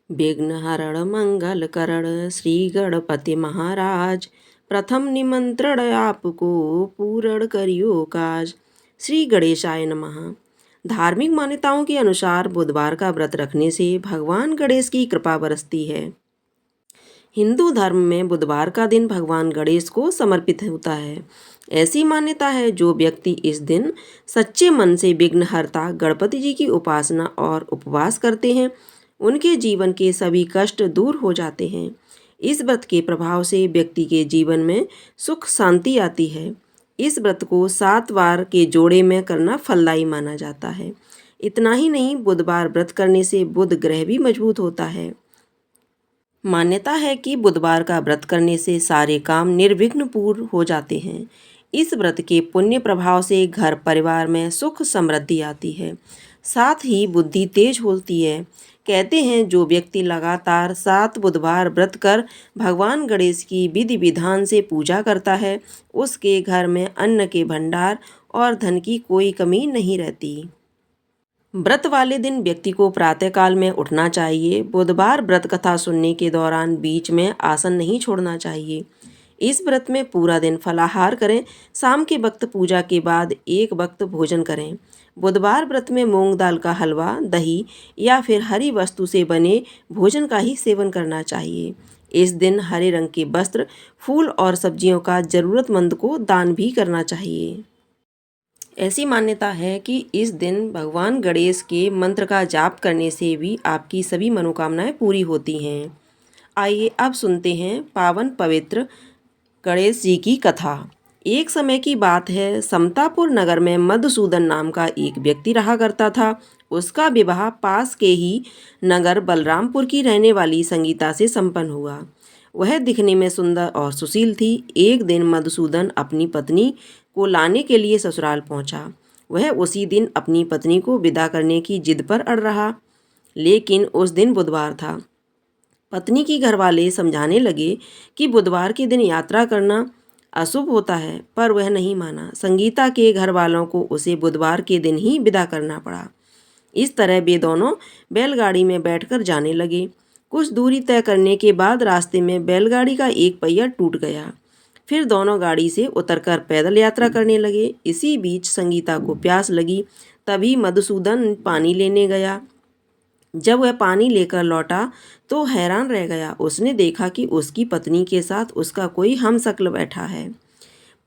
विघ्नहरण मंगल करण श्री गणपति महाराज, प्रथम निमंत्रण आपको पूर्ण करियो काज। श्री गणेशाय नमः। धार्मिक मान्यताओं के अनुसार बुधवार का व्रत रखने से भगवान गणेश की कृपा बरसती है। हिंदू धर्म में बुधवार का दिन भगवान गणेश को समर्पित होता है। ऐसी मान्यता है जो व्यक्ति इस दिन सच्चे मन से विघ्नहर्ता गणपति जी की उपासना और उपवास करते हैं, उनके जीवन के सभी कष्ट दूर हो जाते हैं। इस व्रत के प्रभाव से व्यक्ति के जीवन में सुख शांति आती है। इस व्रत को 7 बार के जोड़े में करना फलदायी माना जाता है। इतना ही नहीं, बुधवार व्रत करने से बुध ग्रह भी मजबूत होता है। मान्यता है कि बुधवार का व्रत करने से सारे काम निर्विघ्न पूर्ण हो जाते हैं। इस व्रत के पुण्य प्रभाव से घर परिवार में सुख समृद्धि आती है, साथ ही बुद्धि तेज होती है। कहते हैं जो व्यक्ति लगातार 7 बुधवार व्रत कर भगवान गणेश की विधि विधान से पूजा करता है, उसके घर में अन्न के भंडार और धन की कोई कमी नहीं रहती। व्रत वाले दिन व्यक्ति को प्रातःकाल में उठना चाहिए। बुधवार व्रत कथा सुनने के दौरान बीच में आसन नहीं छोड़ना चाहिए। इस व्रत में पूरा दिन फलाहार करें। शाम के वक्त पूजा के बाद एक वक्त भोजन करें। बुधवार व्रत में मूंग दाल का हलवा, दही या फिर हरी वस्तु से बने भोजन का ही सेवन करना चाहिए। इस दिन हरे रंग के वस्त्र, फूल और सब्जियों का जरूरतमंद को दान भी करना चाहिए। ऐसी मान्यता है कि इस दिन भगवान गणेश के मंत्र का जाप करने से भी आपकी सभी मनोकामनाएं पूरी होती हैं। आइए अब सुनते हैं पावन पवित्र गणेश जी की कथा। एक समय की बात है, समतापुर नगर में मधुसूदन नाम का एक व्यक्ति रहा करता था। उसका विवाह पास के ही नगर बलरामपुर की रहने वाली संगीता से संपन्न हुआ। वह दिखने में सुंदर और सुशील थी। एक दिन मधुसूदन अपनी पत्नी को लाने के लिए ससुराल पहुंचा। वह उसी दिन अपनी पत्नी को विदा करने की जिद पर अड़ रहा, लेकिन उस दिन बुधवार था। पत्नी की घरवाले समझाने लगे कि बुधवार के दिन यात्रा करना अशुभ होता है, पर वह नहीं माना। संगीता के घर वालों को उसे बुधवार के दिन ही विदा करना पड़ा। इस तरह वे दोनों बैलगाड़ी में बैठकर जाने लगे। कुछ दूरी तय करने के बाद रास्ते में बैलगाड़ी का एक पहिया टूट गया। फिर दोनों गाड़ी से उतरकर पैदल यात्रा करने लगे। इसी बीच संगीता को प्यास लगी। तभी मधुसूदन पानी लेने गया। जब वह पानी लेकर लौटा तो हैरान रह गया। उसने देखा कि उसकी पत्नी के साथ उसका कोई हमशक्ल बैठा है।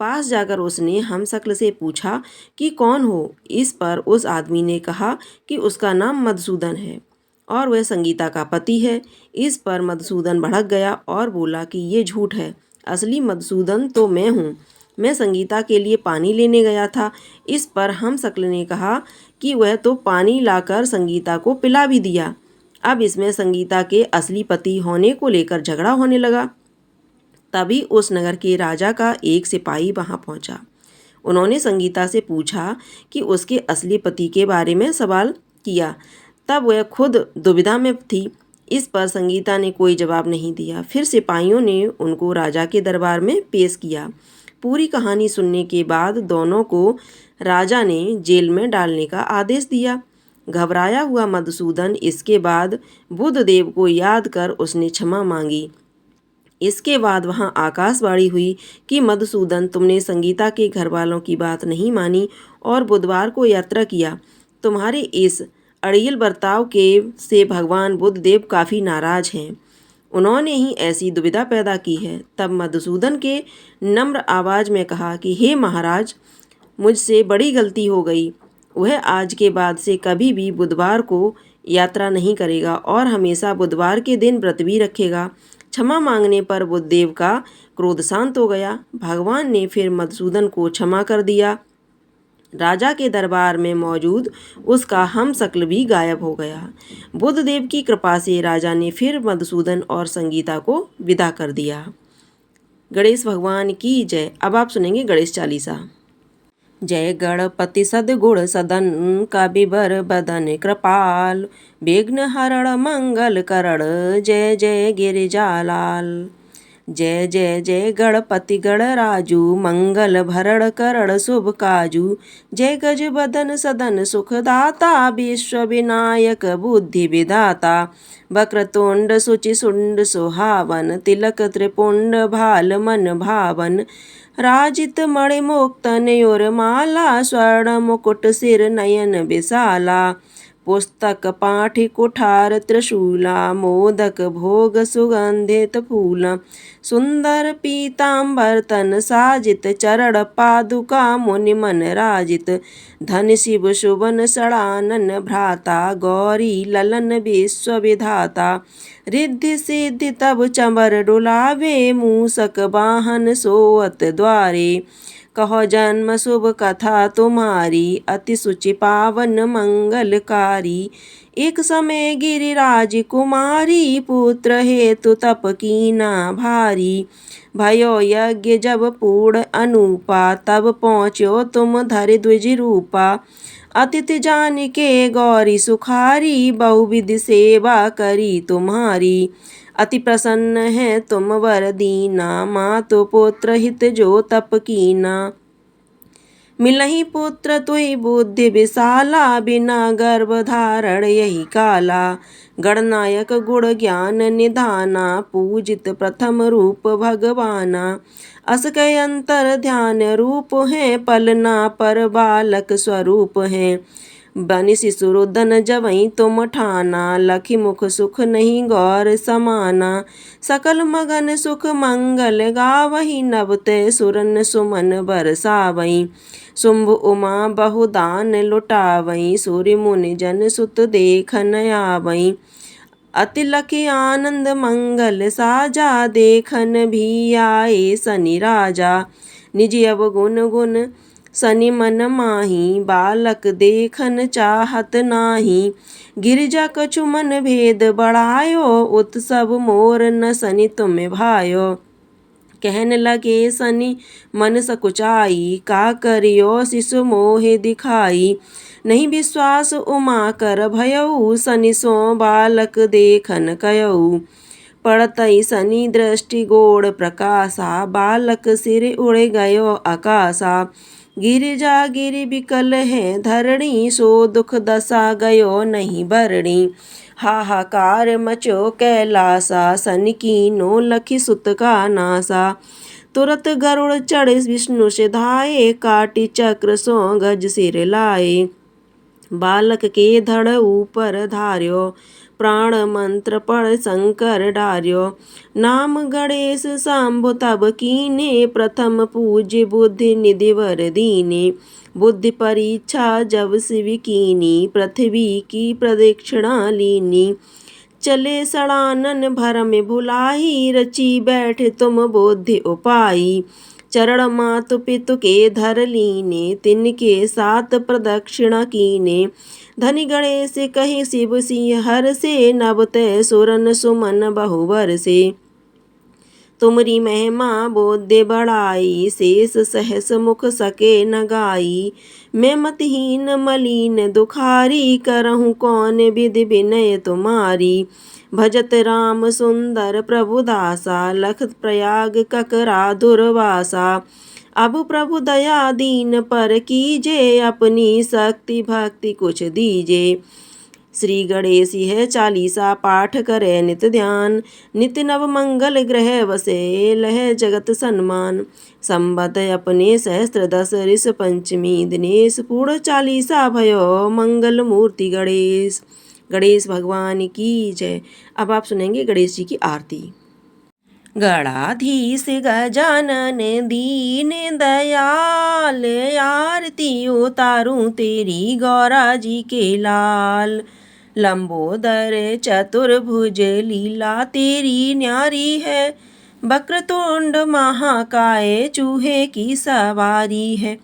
पास जाकर उसने हमशक्ल से पूछा कि कौन हो। इस पर उस आदमी ने कहा कि उसका नाम मधुसूदन है और वह संगीता का पति है। इस पर मधुसूदन भड़क गया और बोला कि ये झूठ है, असली मधुसूदन तो मैं हूँ। मैं संगीता के लिए पानी लेने गया था। इस पर हमशक्ल ने कहा कि वह तो पानी लाकर संगीता को पिला भी दिया। अब इसमें संगीता के असली पति होने को लेकर झगड़ा होने लगा। तभी उस नगर के राजा का एक सिपाही वहां पहुंचा। उन्होंने संगीता से पूछा कि उसके असली पति के बारे में सवाल किया। तब वह खुद दुविधा में थी। इस पर संगीता ने कोई जवाब नहीं दिया। फिर सिपाहियों ने उनको राजा के दरबार में पेश किया। पूरी कहानी सुनने के बाद दोनों को राजा ने जेल में डालने का आदेश दिया। घबराया हुआ मधुसूदन इसके बाद बुधदेव को याद कर उसने क्षमा मांगी। इसके बाद वहां आकाशवाणी हुई कि मधुसूदन, तुमने संगीता के घर वालों की बात नहीं मानी और बुधवार को यात्रा किया। तुम्हारे इस अड़ियल बर्ताव के से भगवान बुधदेव काफ़ी नाराज हैं। उन्होंने ही ऐसी दुविधा पैदा की है। तब मधुसूदन के नम्र आवाज़ में कहा कि हे महाराज, मुझसे बड़ी गलती हो गई। वह आज के बाद से कभी भी बुधवार को यात्रा नहीं करेगा और हमेशा बुधवार के दिन व्रत भी रखेगा। क्षमा मांगने पर बुधदेव का क्रोध शांत हो गया। भगवान ने फिर मधुसूदन को क्षमा कर दिया। राजा के दरबार में मौजूद उसका हमशक्ल भी गायब हो गया। बुधदेव की कृपा से राजा ने फिर मधुसूदन और संगीता को विदा कर दिया। गणेश भगवान की जय। अब आप सुनेंगे गणेश चालीसा। जय गणपति सद्गुण सदन का विवर बदन कृपाल, विघ्न हरण मंगल करण, जय जय गिरिजालाल। जय जय जय गणपति गणराजू, मंगल भरण करण शुभ काजू। जय गज बदन सदन सुखदाता, विश्व विनायक बुद्धि विधाता। वक्रतुंड सुचि सुंड सुहावन, तिलक त्रिपुंड भाल मन भावन। राजित मणि मुक्त नयोर माला, स्वर्ण मुकुट सिर नयन विशाला। पुस्तक पाठि कुठार त्रिशूला, मोदक भोग सुगंधित फूला। सुंदर पीतांबर तन साजित, चरण पादुका मुनि मन राजित। धन शिव शुभन षडानन भ्राता, गौरी ललन विश्व विधाता। रिद्धि सिद्धि तब चंबर डुलावे, मूसक वाहन सोअत द्वारे। कहो जन्म शुभ कथा तुम्हारी, अति सुचि पावन मंगलकारी। एक समय गिरिराज कुमारी, पुत्र हेतु तप कीना भारी। भयो यज्ञ जब पूर्ण अनूपा, तब पहुँच्यो तुम धरि द्विज रूपा। अतिथि जान के गौरी सुखारी, बहुविधि सेवा करी तुम्हारी। अति प्रसन्न है तुम वर दीना, मातु पुत्र हित जो तप कीना। मिलहि पुत्र तुहि बुद्धि विशाला, बिना गर्भ धारण यही काला। गणनायक गुण ज्ञान निधाना, पूजित प्रथम रूप भगवाना। अस कै अंतर ध्यान रूप है, पलना पर बालक स्वरूप है। बनि शिशु रुदन जवई तुम ठाना, लखि मुख सुख नहीं गौर समाना। सकल मगन सुख मंगल गावही, नभ ते सुरन सुमन बरसावई। शुंभ उमा बहुदान लुटावई, सूर्य मुनि जन सुत देखन आवई। अति लखि आनंद मंगल साजा, देखन भी आए शनि राजा। निज अवगुण गुण शनि मन माही, बालक देखन चाहत नाही। गिरिजा कछु मन भेद बढ़ायो, उत्सव मोर न शनि तुम्हें भायो। कहन लगे शनि मन सकुचाई, का करियो शिशु मोहे दिखाई। नहीं विश्वास उमा कर भयऊ, शनि सो बालक देखन कयऊ। पड़तई शनि दृष्टि गोड़ प्रकाशा, बालक सिर उड़ गयो आकाशा। गिरिजा गिरि विकल है धरणी, सो दुख दशा गयो नहीं भरणी। हाहाकार मचो कैलासा, शनि कीनो लखि सुत का नासा। तुरत गरुड़ चढ़ विष्णु से धाये, काटी चक्र सो गज सिर लाए। बालक के धड़ ऊपर धार्यो, प्राण मंत्र पढ़ शंकर डार्यो। नाम गणेश शंभु तब कीने, प्रथम पूज्य बुद्धि निधि वर दीने। बुद्धि परीक्षा जब शिव कीनी, पृथ्वी की प्रदक्षिणा लीनी। चले षडानन भरम भुलाही, रची बैठे तुम बुद्धि उपाई। चरण मातु पितु के धर लीने, तिनके सात प्रदक्षिणा कीने। धनि गणेश कहि शिव सिंह हर से, नभ ते सुरन सुमन बहुवर से। तुमरी महिमा बोध्य बढ़ाई, शेष सहस मुख सके न गाई। मैं मतहीन मलिन दुखारी, करहूँ कौन विधि विनय तुम्हारी। भजत राम सुंदर प्रभु दासा, लख प्रयाग ककरा दुर्वासा। अब प्रभु दया दीन पर कीजे, अपनी शक्ति भक्ति कुछ दीजे। श्री गणेश है चालीसा पाठ करे नित ध्यान, नित नव मंगल ग्रह वसे लह जगत सन्मान। संबत अपने सहस्त्र दस ऋष पंचमी दिनेश, पूर्ण चालीसा भयो मंगल मूर्ति गणेश। गणेश भगवान की जय। अब आप सुनेंगे गणेश जी की आरती। गणाधीश गजानन दीन दयाल, आरती उतारूं तेरी गौरा जी के लाल। लंबोदर चतुर्भुज लीला तेरी न्यारी है, वक्रतुंड महाकाय चूहे की सवारी है।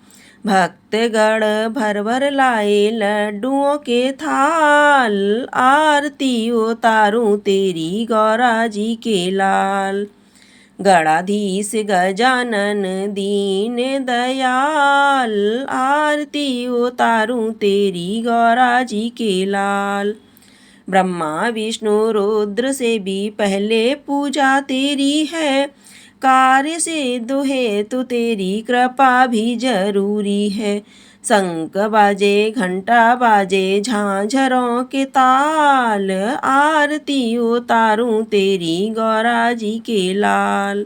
भक्त गण भर भर लाए लड्डुओं के थाल, आरती उतारूं तेरी गौरा जी के लाल। गणाधीश गजानन दीन दयाल, आरती उतारूं तेरी गौरा जी के लाल। ब्रह्मा विष्णु रुद्र से भी पहले पूजा तेरी है, कार्य सिद्ध हेतु तेरी कृपा भी जरूरी है। शंख बाजे घंटा बाजे झांझरों के ताल, आरती उतारूं तेरी गौरा जी के लाल।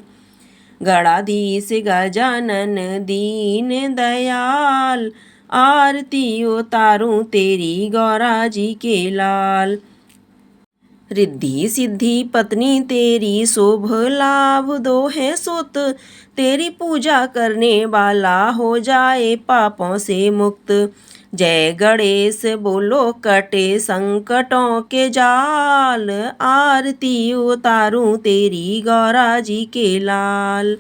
गणाधीश गजानन दीन दयाल, आरती उतारूं तेरी गौरा जी के लाल। रिद्धि सिद्धि पत्नी तेरी शुभ लाभ दो है सुत, तेरी पूजा करने वाला हो जाए पापों से मुक्त। जय गणेश बोलो कटे संकटों के जाल, आरती उतारूं तेरी गौरा जी के लाल।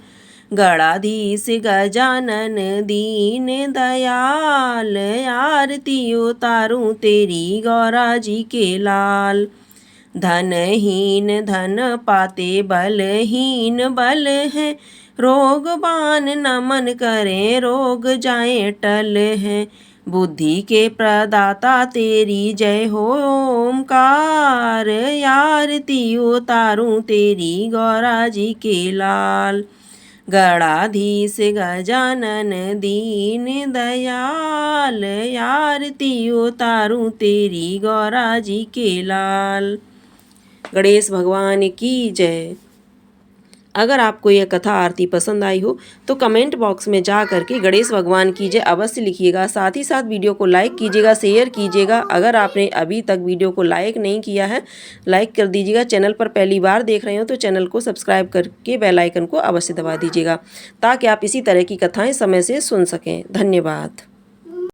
गणाधीश गजानन दीन दयाल, आरती उतारूं तेरी गौरा जी के लाल। धनहीन धन पाते बलहीन बल है, रोगवान नमन करें रोग जाए टल है। बुद्धि के प्रदाता तेरी जय हो ओमकार, आरती उतारूं तेरी गौरा जी के लाल। गणाधीश गजानन दीन दयाल, आरती उतारूं तेरी गौरा जी के लाल। गणेश भगवान की जय। अगर आपको यह कथा आरती पसंद आई हो तो कमेंट बॉक्स में जा करके गणेश भगवान की जय अवश्य लिखिएगा। साथ ही साथ वीडियो को लाइक कीजिएगा, शेयर कीजिएगा। अगर आपने अभी तक वीडियो को लाइक नहीं किया है, लाइक कर दीजिएगा। चैनल पर पहली बार देख रहे हो तो चैनल को सब्सक्राइब करके बेल आइकन को अवश्य दबा दीजिएगा, ताकि आप इसी तरह की कथाएँ समय से सुन सकें। धन्यवाद।